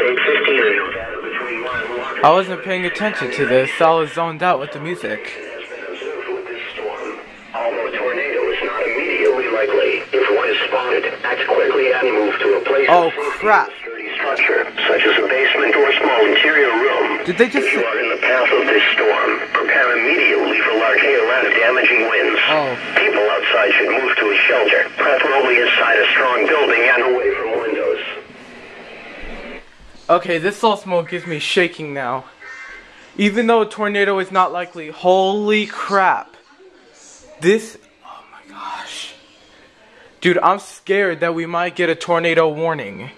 Interstate 15 in Nevada between mile markers. I wasn't paying attention to this. I was zoned out with the music. Although a tornado is not immediately likely, if one is spotted, act quickly and move to a place of safety crap. in a sturdy structure, such as a basement or small interior room. Did they just If you are in the path of this storm, prepare immediately for large hail and damaging winds. People outside should move to a shelter, preferably inside a strong building and away from windows. Okay, this all smoke gives me shaking now. Even though a tornado is not likely. Holy crap. This, oh my gosh. Dude, I'm scared that we might get a tornado warning.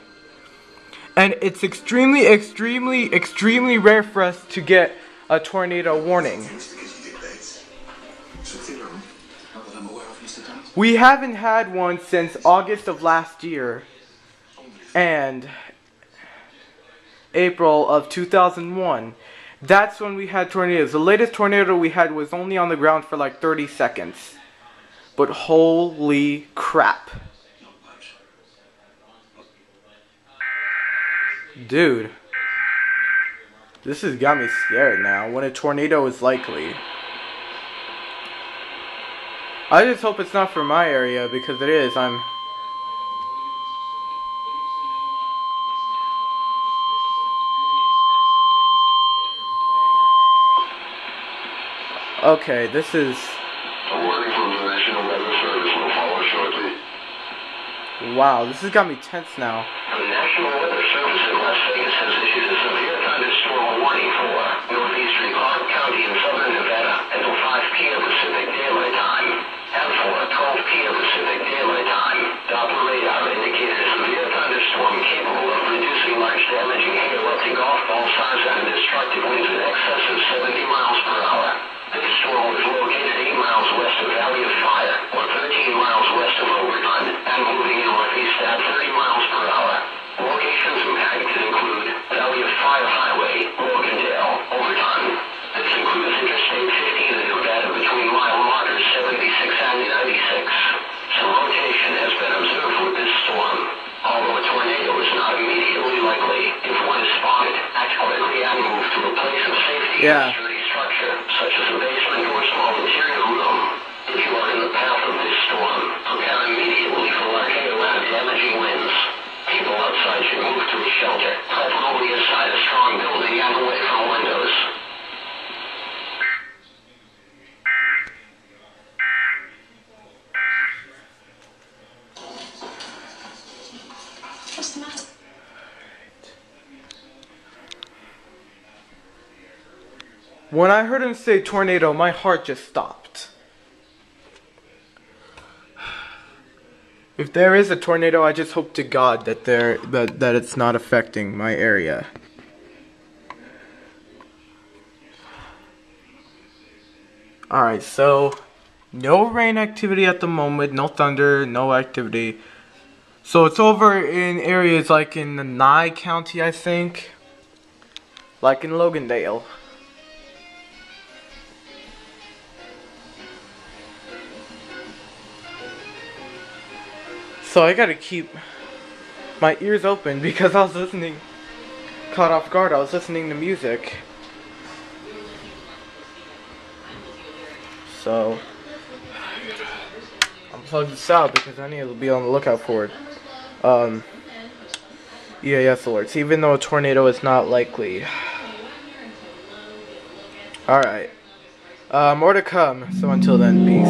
And it's extremely, extremely, extremely rare for us to get a tornado warning. We haven't had one since August of last year. And April of 2001. That's when we had tornadoes. The latest tornado we had was only on the ground for like 30 seconds. But holy crap. Dude. This has got me scared now when a tornado is likely. I just hope it's not for my area, because it is. Okay, this is... A warning from the National Weather Service will follow shortly. Wow, this has got me tense now. The National Weather Service in Las Vegas has issued a severe thunderstorm warning for northeastern Clark County in southern Nevada until 5 p.m. Pacific Daylight Time. And for 12 p.m. Pacific Daylight Time, Doppler radar indicated a severe thunderstorm capable of producing large damaging hail up to golf ball size and destructive winds in excess of 70 miles per hour. This storm was located 8 miles west of Valley of Fire, or 13 miles west of Overton, and moving northeast at 30 miles per hour. Locations impacted include Valley of Fire Highway, Logandale, Overton. This includes Interstate 15 in Nevada between mile markers 76 and 96. Some rotation has been observed with this storm. Although a tornado is not immediately likely, if one is spotted, act quickly and move to a place of safety. Yeah. Such as a basement or small interior room. If you are in the path of this storm, prepare immediately for large hail and damaging winds. People outside should move to a shelter, preferably inside a strong building and away from windows. What's the matter? When I heard him say tornado, my heart just stopped. If there is a tornado, I just hope to God that that it's not affecting my area. Alright, so no rain activity at the moment, no thunder, no activity. So it's over in areas like in the Nye County, I think. Like in Logandale. So I gotta keep my ears open because I was caught off guard. I was listening to music. So I'm plug this out because I need to be on the lookout for it. EAS alerts, even though a tornado is not likely. Alright. More to come. So until then, peace.